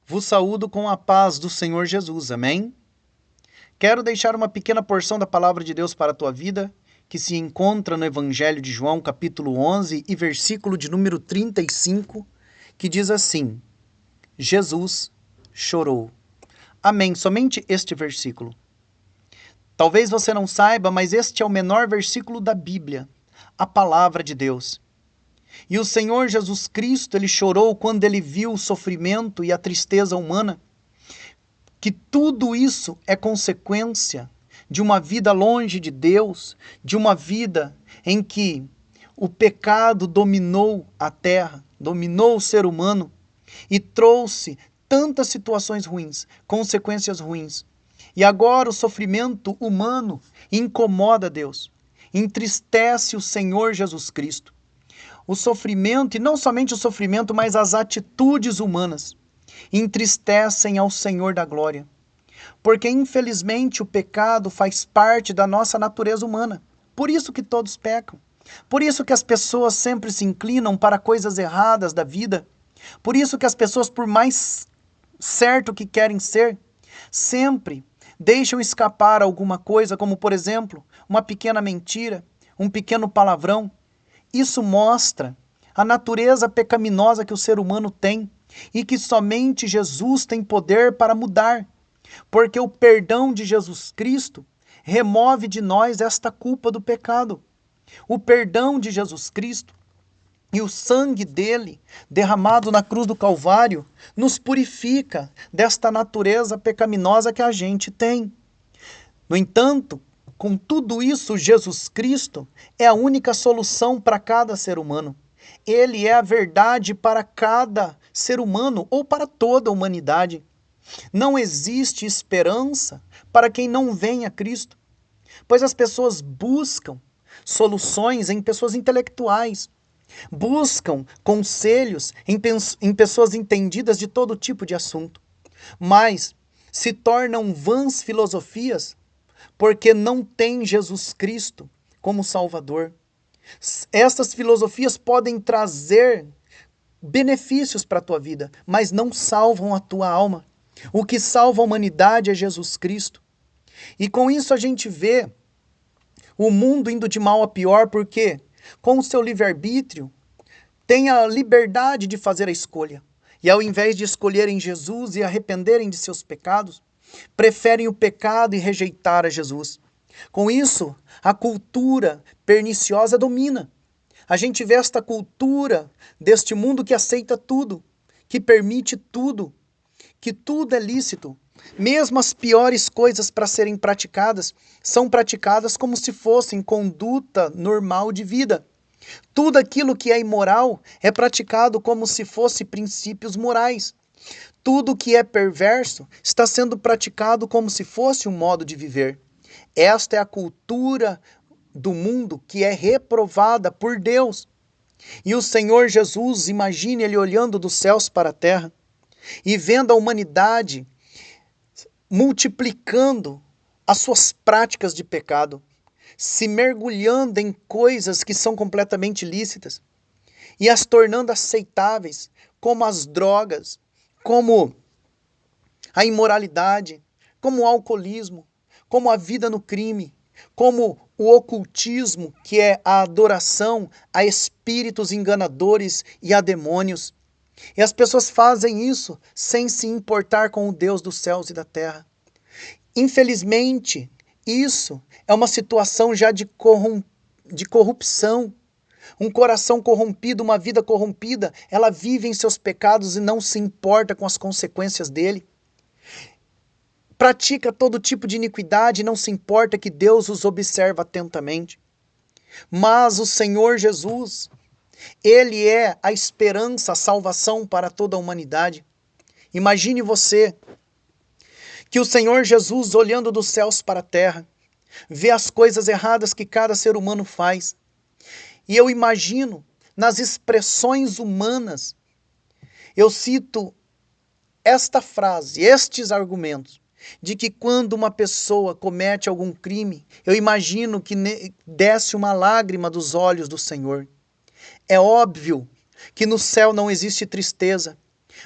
Vos saúdo com a paz do Senhor Jesus, amém? Quero deixar uma pequena porção da palavra de Deus para a tua vida, que se encontra no Evangelho de João, capítulo 11 e versículo de número 35, que diz assim: Jesus chorou. Amém, somente este versículo. Talvez você não saiba, mas este é o menor versículo da Bíblia, a palavra de Deus. E o Senhor Jesus Cristo, ele chorou quando ele viu o sofrimento e a tristeza humana, que tudo isso é consequência de uma vida longe de Deus, de uma vida em que o pecado dominou a terra, dominou o ser humano e trouxe tantas situações ruins, consequências ruins. E agora o sofrimento humano incomoda Deus, entristece o Senhor Jesus Cristo. O sofrimento, e não somente o sofrimento, mas as atitudes humanas, entristecem ao Senhor da glória. Porque, infelizmente, o pecado faz parte da nossa natureza humana. Por isso que todos pecam. Por isso que as pessoas sempre se inclinam para coisas erradas da vida. Por isso que as pessoas, por mais certo que querem ser, sempre deixam escapar alguma coisa, como, por exemplo, uma pequena mentira, um pequeno palavrão. Isso mostra a natureza pecaminosa que o ser humano tem e que somente Jesus tem poder para mudar, porque o perdão de Jesus Cristo remove de nós esta culpa do pecado. O perdão de Jesus Cristo e o sangue dele, derramado na cruz do Calvário, nos purifica desta natureza pecaminosa que a gente tem. No entanto, com tudo isso, Jesus Cristo é a única solução para cada ser humano. Ele é a verdade para cada ser humano ou para toda a humanidade. Não existe esperança para quem não vem a Cristo, pois as pessoas buscam soluções em pessoas intelectuais, buscam conselhos em pessoas entendidas de todo tipo de assunto, mas se tornam vãs filosofias porque não tem Jesus Cristo como Salvador. Estas filosofias podem trazer benefícios para a tua vida, mas não salvam a tua alma. O que salva a humanidade é Jesus Cristo. E com isso a gente vê o mundo indo de mal a pior, porque com o seu livre-arbítrio tem a liberdade de fazer a escolha. E ao invés de escolherem Jesus e arrependerem de seus pecados, preferem o pecado e rejeitar a Jesus. Com isso, a cultura perniciosa domina. A gente vê esta cultura deste mundo que aceita tudo, que permite tudo, que tudo é lícito. Mesmo as piores coisas para serem praticadas são praticadas como se fossem conduta normal de vida. Tudo aquilo que é imoral é praticado como se fosse princípios morais. Tudo que é perverso está sendo praticado como se fosse um modo de viver. Esta é a cultura do mundo que é reprovada por Deus. E o Senhor Jesus, imagine ele olhando dos céus para a terra e vendo a humanidade multiplicando as suas práticas de pecado, se mergulhando em coisas que são completamente lícitas e as tornando aceitáveis, como as drogas, como a imoralidade, como o alcoolismo, como a vida no crime, como o ocultismo, que é a adoração a espíritos enganadores e a demônios. E as pessoas fazem isso sem se importar com o Deus dos céus e da terra. Infelizmente, isso é uma situação já de corrupção. Um coração corrompido, uma vida corrompida, ela vive em seus pecados e não se importa com as consequências dele. Pratica todo tipo de iniquidade e não se importa que Deus os observa atentamente. Mas o Senhor Jesus, ele é a esperança, a salvação para toda a humanidade. Imagine você que o Senhor Jesus, olhando dos céus para a terra, vê as coisas erradas que cada ser humano faz. E eu imagino, nas expressões humanas, eu cito esta frase, estes argumentos, de que quando uma pessoa comete algum crime, eu imagino que desce uma lágrima dos olhos do Senhor. É óbvio que no céu não existe tristeza,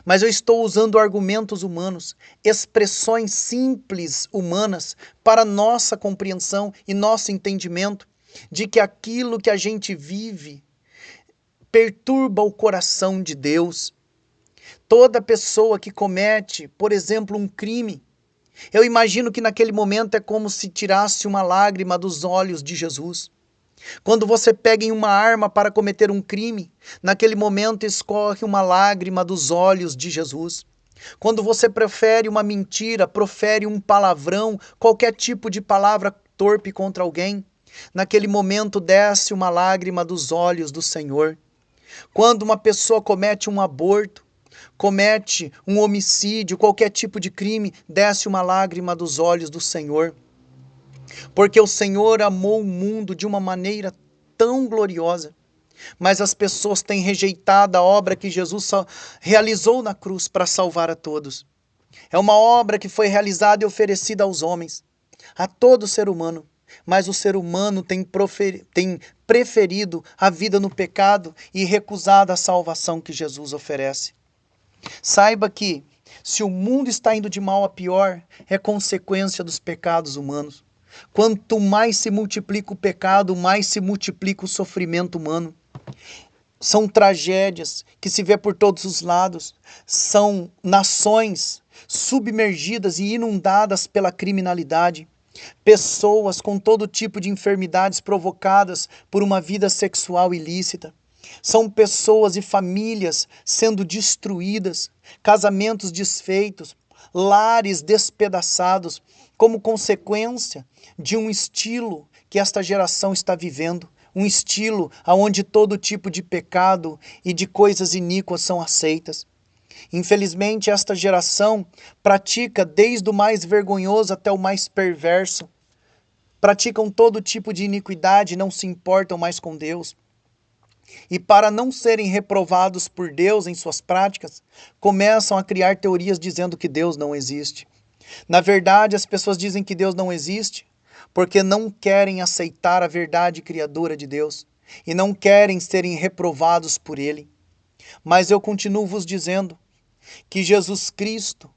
mas eu estou usando argumentos humanos, expressões simples humanas para nossa compreensão e nosso entendimento de que aquilo que a gente vive perturba o coração de Deus. Toda pessoa que comete, por exemplo, um crime, eu imagino que naquele momento é como se tirasse uma lágrima dos olhos de Jesus. Quando você pega em uma arma para cometer um crime, naquele momento escorre uma lágrima dos olhos de Jesus. Quando você profere uma mentira, profere um palavrão, qualquer tipo de palavra torpe contra alguém, naquele momento desce uma lágrima dos olhos do Senhor. Quando uma pessoa comete um aborto, comete um homicídio, qualquer tipo de crime, desce uma lágrima dos olhos do Senhor. Porque o Senhor amou o mundo de uma maneira tão gloriosa, mas as pessoas têm rejeitado a obra que Jesus realizou na cruz para salvar a todos. É uma obra que foi realizada e oferecida aos homens, a todo ser humano, mas o ser humano tem preferido a vida no pecado e recusado a salvação que Jesus oferece. Saiba que, se o mundo está indo de mal a pior, é consequência dos pecados humanos. Quanto mais se multiplica o pecado, mais se multiplica o sofrimento humano. São tragédias que se vê por todos os lados. São nações submergidas e inundadas pela criminalidade. Pessoas com todo tipo de enfermidades provocadas por uma vida sexual ilícita. São pessoas e famílias sendo destruídas, casamentos desfeitos, lares despedaçados, como consequência de um estilo que esta geração está vivendo, um estilo onde todo tipo de pecado e de coisas iníquas são aceitas. Infelizmente, esta geração pratica desde o mais vergonhoso até o mais perverso. Praticam todo tipo de iniquidade e não se importam mais com Deus. E para não serem reprovados por Deus em suas práticas, começam a criar teorias dizendo que Deus não existe. Na verdade, as pessoas dizem que Deus não existe porque não querem aceitar a verdade criadora de Deus e não querem serem reprovados por Ele. Mas eu continuo vos dizendo que Jesus Cristo,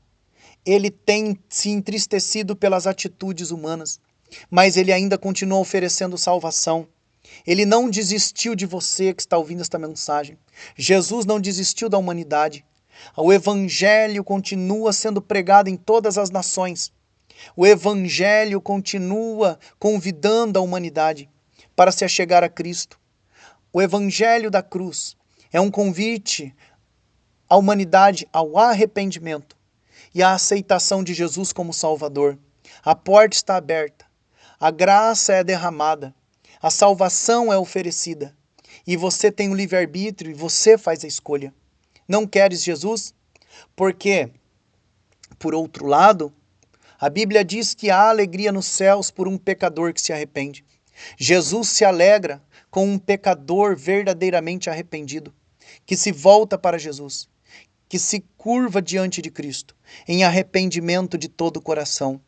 Ele tem se entristecido pelas atitudes humanas, mas Ele ainda continua oferecendo salvação. Ele não desistiu de você que está ouvindo esta mensagem. Jesus não desistiu da humanidade. O Evangelho continua sendo pregado em todas as nações. O Evangelho continua convidando a humanidade para se achegar a Cristo. O Evangelho da cruz é um convite à humanidade ao arrependimento e à aceitação de Jesus como Salvador. A porta está aberta, a graça é derramada, a salvação é oferecida e você tem o livre-arbítrio e você faz a escolha. Não queres Jesus? Porque, por outro lado, a Bíblia diz que há alegria nos céus por um pecador que se arrepende. Jesus se alegra com um pecador verdadeiramente arrependido, que se volta para Jesus, que se curva diante de Cristo, em arrependimento de todo o coração.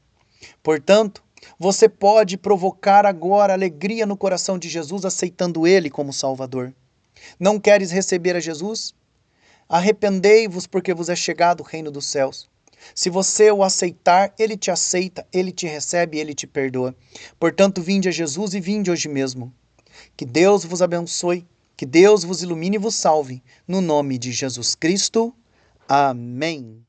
Portanto, você pode provocar agora alegria no coração de Jesus aceitando Ele como Salvador. Não queres receber a Jesus? Arrependei-vos porque vos é chegado o reino dos céus. Se você o aceitar, Ele te aceita, Ele te recebe, Ele te perdoa. Portanto, vinde a Jesus e vinde hoje mesmo. Que Deus vos abençoe, que Deus vos ilumine e vos salve. No nome de Jesus Cristo. Amém.